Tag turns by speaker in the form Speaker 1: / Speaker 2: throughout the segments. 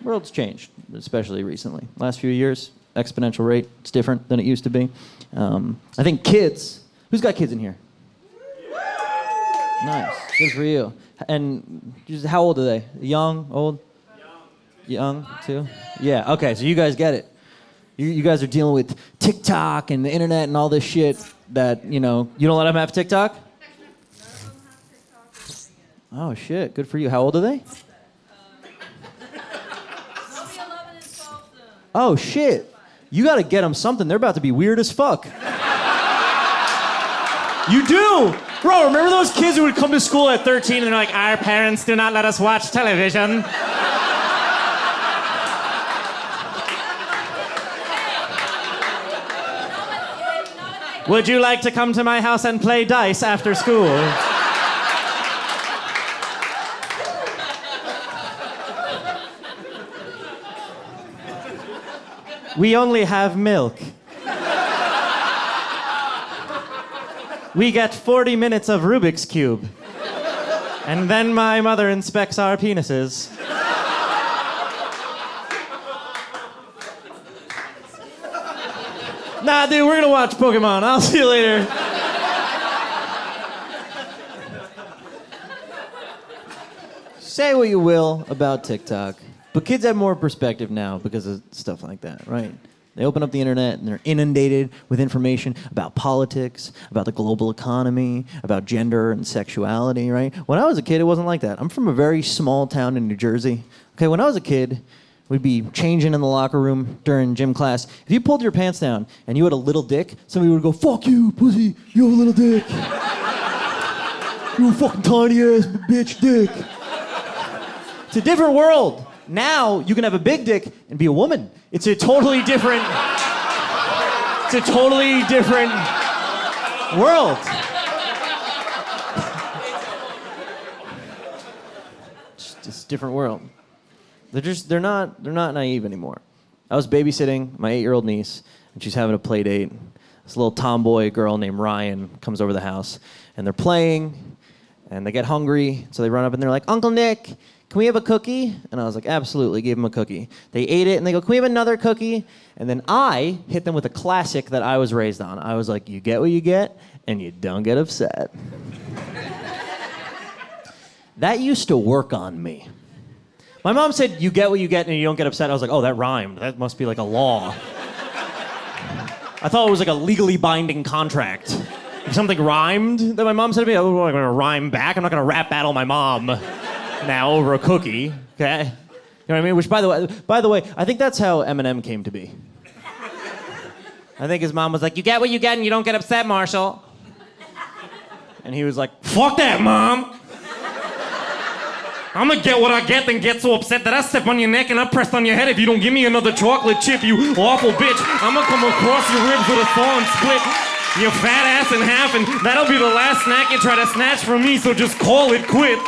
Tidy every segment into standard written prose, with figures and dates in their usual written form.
Speaker 1: world's changed, especially recently. Last few years, exponential rate. It's different than it used to be. I think kids. Who's got kids in here? Nice. Good for you. And just how old are they? Young? Old? Young too? Yeah. Okay. So you guys get it. You guys are dealing with TikTok and the internet and all this shit that you don't let them have TikTok. Oh shit. Good for you. How old are they? Oh shit. You got to get them something. They're about to be weird as fuck. You do. Bro, remember those kids who would come to school at 13 and they're like, our parents do not let us watch television? Would you like to come to my house and play dice after school? We only have milk. We get 40 minutes of Rubik's Cube. And then my mother inspects our penises. Nah, dude, we're gonna watch Pokemon. I'll see you later. Say what you will about TikTok, but kids have more perspective now because of stuff like that, right? They open up the internet and they're inundated with information about politics, about the global economy, about gender and sexuality, right? When I was a kid, it wasn't like that. I'm from a very small town in New Jersey. Okay, when I was a kid, we'd be changing in the locker room during gym class. If you pulled your pants down and you had a little dick, somebody would go, "Fuck you, pussy, you have a little dick. You a fucking tiny ass bitch dick." It's a different world. Now you can have a big dick and be a woman. It's a totally different world. Just a different world. They're not naive anymore. I was babysitting my 8-year-old niece, and she's having a play date. This little tomboy girl named Ryan comes over the house, and they're playing, and they get hungry, so they run up and they're like, "Uncle Nick, can we have a cookie?" And I was like, "Absolutely, give them a cookie." They ate it, and they go, "Can we have another cookie?" And then I hit them with a classic that I was raised on. I was like, "You get what you get, and you don't get upset." That used to work on me. My mom said, "You get what you get and you don't get upset." I was like, "Oh, that rhymed. That must be like a law." I thought it was like a legally binding contract. If something rhymed that my mom said to me, I'm going to rhyme back. I'm not going to rap battle my mom now over a cookie, okay? You know what I mean? Which, by the way, I think that's how Eminem came to be. I think his mom was like, "You get what you get and you don't get upset, Marshall." And he was like, "Fuck that, Mom. I'm gonna get what I get and get so upset that I step on your neck and I press on your head if you don't give me another chocolate chip, you awful bitch. I'm gonna come across your ribs with a saw and split your fat ass in half, and that'll be the last snack you try to snatch from me, so just call it quits."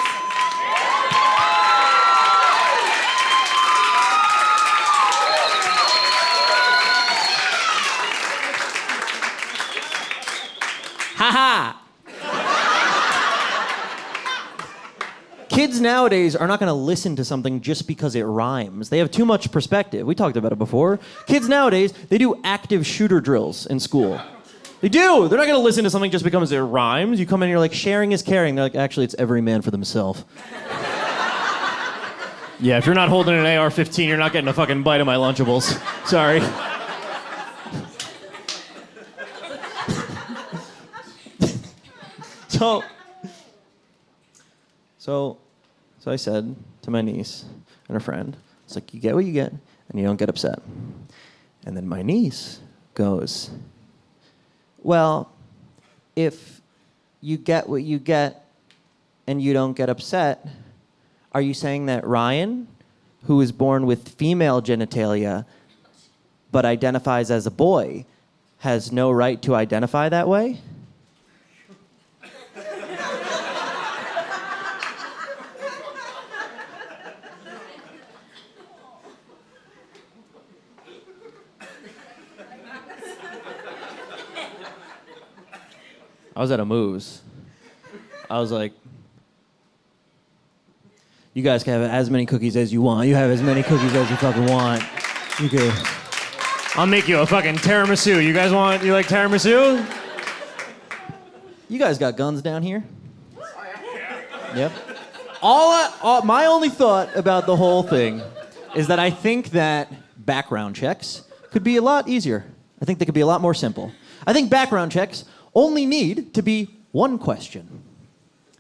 Speaker 1: Ha ha! Kids nowadays are not going to listen to something just because it rhymes. They have too much perspective. We talked about it before. Kids nowadays, they do active shooter drills in school. They do. They're not going to listen to something just because it rhymes. You come in and you're like, "Sharing is caring." They're like, "Actually, it's every man for themselves." Yeah, if you're not holding an AR-15, you're not getting a fucking bite of my Lunchables. Sorry. So I said to my niece and her friend, it's like, "You get what you get, and you don't get upset." And then my niece goes, "Well, if you get what you get and you don't get upset, are you saying that Ryan, who was born with female genitalia but identifies as a boy, has no right to identify that way?" I was at a Moose. I was like, You guys can have as many cookies as you want. You have as many cookies as you fucking want. You can. I'll make you a fucking tiramisu. You like tiramisu? You guys got guns down here? Yep. My only thought about the whole thing is that I think that background checks could be a lot easier. I think they could be a lot more simple. I think background checks only need to be one question.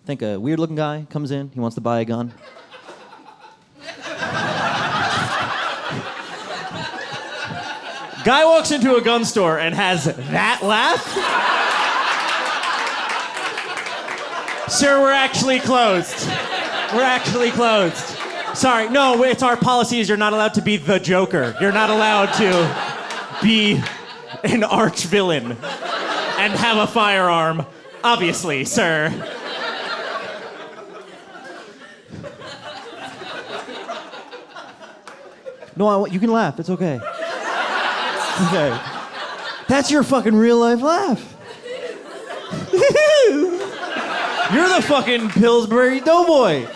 Speaker 1: I think a weird-looking guy comes in, he wants to buy a gun. Guy walks into a gun store and has that laugh? Sir, we're actually closed. We're actually closed. Sorry, no, it's our policy is you're not allowed to be the Joker. You're not allowed to be an arch villain and have a firearm. Obviously, sir. No, you can laugh. It's okay. Okay. That's your fucking real life laugh. You're the fucking Pillsbury Doughboy.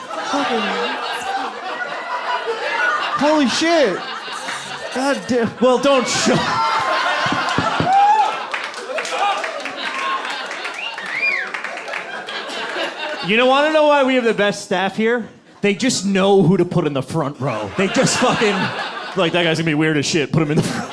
Speaker 1: Holy shit. God damn. Well, don't show. You want to know why we have the best staff here? They just know who to put in the front row. They just fucking, like, that guy's gonna be weird as shit. Put him in the front.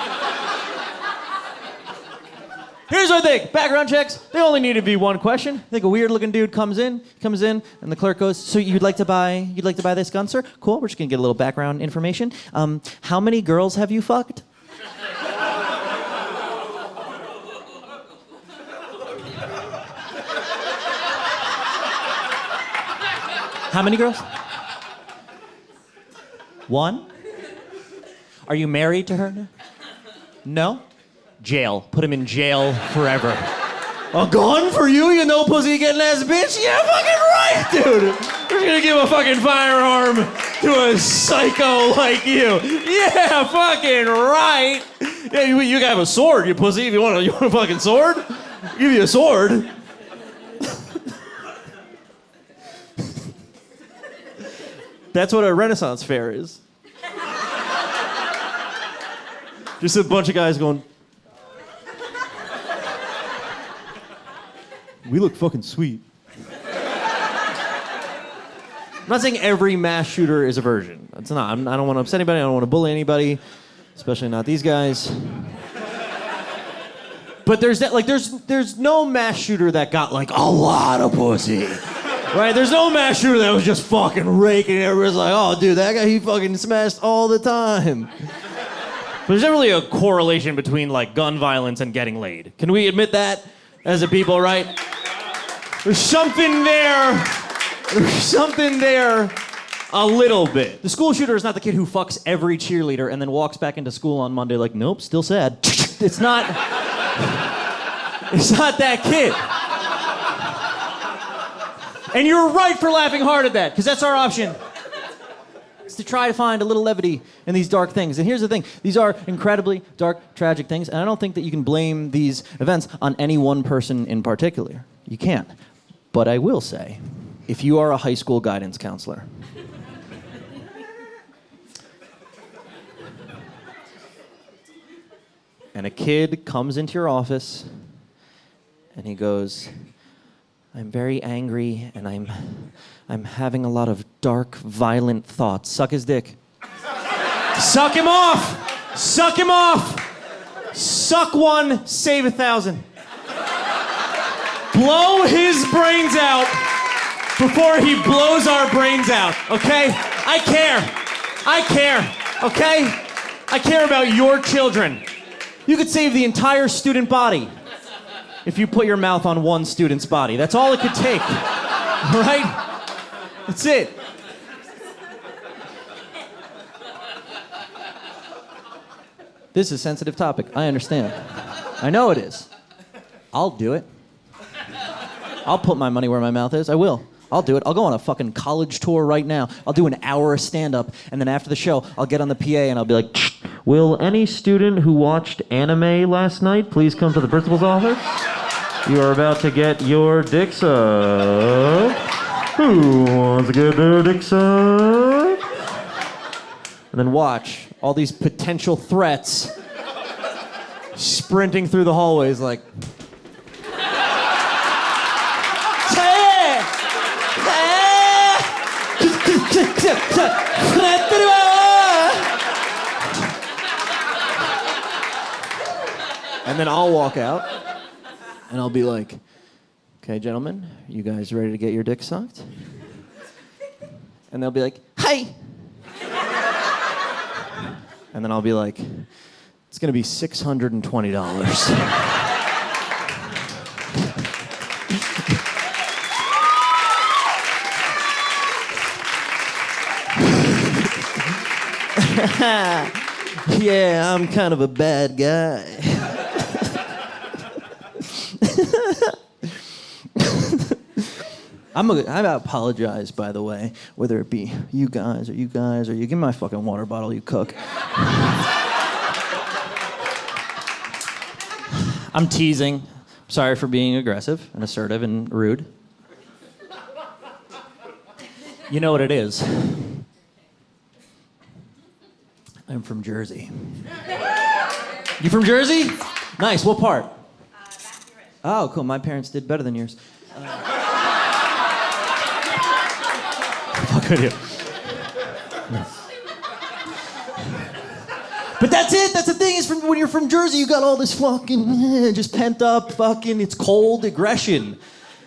Speaker 1: Here's what I think. Background checks, they only need to be one question. I think a weird-looking dude comes in, and the clerk goes, so you'd like to buy this gun, sir? Cool, we're just gonna get a little background information. How many girls have you fucked? How many girls? One? Are you married to her? No? Jail. Put him in jail forever. A gun for you, you know, pussy getting ass bitch? Yeah, fucking right, dude. We're gonna give a fucking firearm to a psycho like you. Yeah, fucking right. Yeah, you can have a sword, you pussy. If you want a fucking sword, I'll give you a sword. That's what a Renaissance fair is. Just a bunch of guys going, we look fucking sweet. I'm not saying every mass shooter is a virgin. It's not. I don't want to upset anybody. I don't want to bully anybody, especially not these guys. But there's no mass shooter that got like a lot of pussy. Right? There's no mass shooter that was just fucking raking. Everybody's like, oh, dude, that guy, he fucking smashed all the time. But there's never really a correlation between, like, gun violence and getting laid. Can we admit that as a people, right? There's something there. There's something there a little bit. The school shooter is not the kid who fucks every cheerleader and then walks back into school on Monday like, nope, still sad. It's not that kid. And you're right for laughing hard at that, because that's our option. It's to try to find a little levity in these dark things. And here's the thing. These are incredibly dark, tragic things, and I don't think that you can blame these events on any one person in particular. You can't. But I will say, if you are a high school guidance counselor, and a kid comes into your office, and he goes, I'm very angry, and I'm having a lot of dark, violent thoughts. Suck his dick. Suck him off! Suck him off! Suck one, save 1,000. Blow his brains out before he blows our brains out, okay? I care, okay? I care about your children. You could save the entire student body if you put your mouth on one student's body. That's all it could take, all right? That's it. This is a sensitive topic, I understand. I know it is. I'll do it. I'll put my money where my mouth is, I will. I'll do it. I'll go on a fucking college tour right now. I'll do an hour of stand-up, and then after the show, I'll get on the PA and I'll be like, will any student who watched anime last night please come to the principal's office? You are about to get your dick sucked. Who wants to get their dick sucked? And then watch all these potential threats sprinting through the hallways like. And then I'll walk out and I'll be like, okay, gentlemen, you guys ready to get your dick sucked? And they'll be like, hey. And then I'll be like, it's gonna be $620. Yeah, I'm kind of a bad guy. I apologize, by the way, whether it be you guys or you give me my fucking water bottle, you cook. I'm teasing. Sorry for being aggressive and assertive and rude. You know what it is. I'm from Jersey. You from Jersey? Nice. What part? Oh, cool. My parents did better than yours. Fuck with you. But that's it. That's the thing. Is when you're from Jersey, you got all this fucking just pent up fucking. It's cold aggression.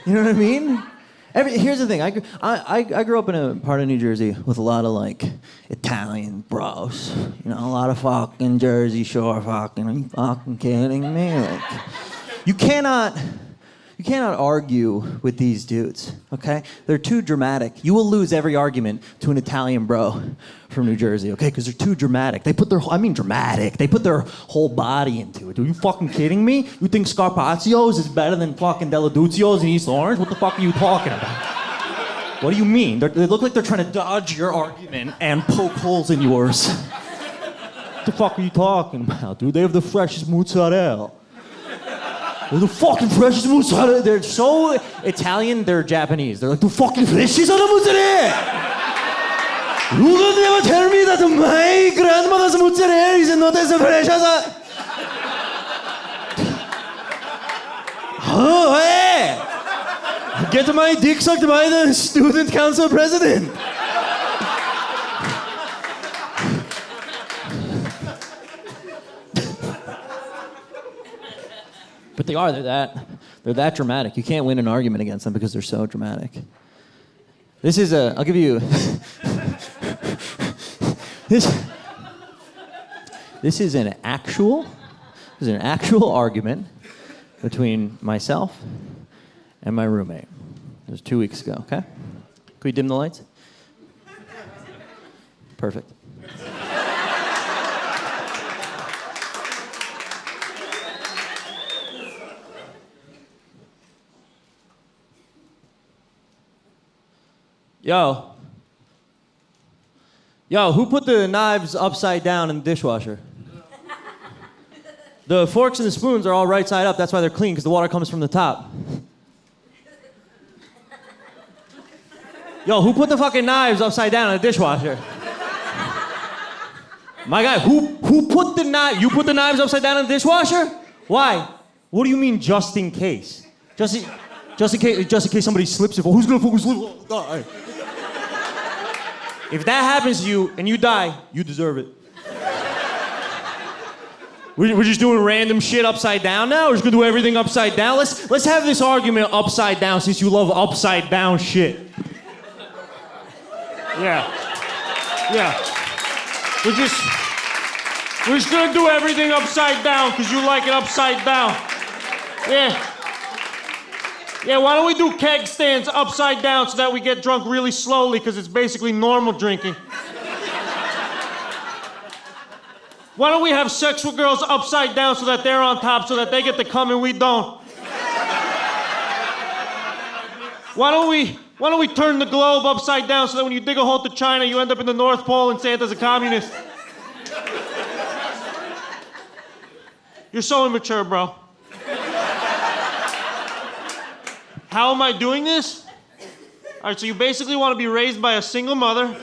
Speaker 1: You know what I mean? Here's the thing. I grew up in a part of New Jersey with a lot of like Italian bros. You know, a lot of fucking Jersey Shore fucking. Are you fucking kidding me? Like, you cannot argue with these dudes. Okay, they're too dramatic. You will lose every argument to an Italian bro from New Jersey. Okay, because they're too dramatic. They put their dramatic. They put their whole body into it. Are you fucking kidding me? You think Scarpaccio's is better than fucking Dell'Aduzzio's in East Orange? What the fuck are you talking about? What do you mean? They look like they're trying to dodge your argument and poke holes in yours. What the fuck are you talking about, dude? They have the freshest mozzarella. They're the fucking freshest mozzarella. They're so Italian, they're Japanese. They're like, the fucking freshest mozzarella. You don't ever tell me that my grandmother's mozzarella is not as fresh as Oh, hey! Get my dick sucked by the student council president. But they're that dramatic. You can't win an argument against them because they're so dramatic. I'll give you, this is an actual argument between myself and my roommate. It was 2 weeks ago, okay? Can we dim the lights? Perfect. Yo, who put the knives upside down in the dishwasher? The forks and the spoons are all right side up. That's why they're clean, because the water comes from the top. Yo, who put the fucking knives upside down in the dishwasher? My guy, who put the knife? You put the knives upside down in the dishwasher? Why? What do you mean, just in case? Just in case somebody slips it. Who's gonna fucking slip? Oh, if that happens to you and you die, you deserve it. We're just doing random shit upside down now? We're just gonna do everything upside down? Let's have this argument upside down since you love upside down shit. Yeah. We're just gonna do everything upside down because you like it upside down. Yeah, why don't we do keg stands upside down so that we get drunk really slowly because it's basically normal drinking. Why don't we have sex with girls upside down so that they're on top so that they get to come and we don't? Why don't we turn the globe upside down so that when you dig a hole to China, you end up in the North Pole and Santa's a communist? You're so immature, bro. How am I doing this? All right, so you basically want to be raised by a single mother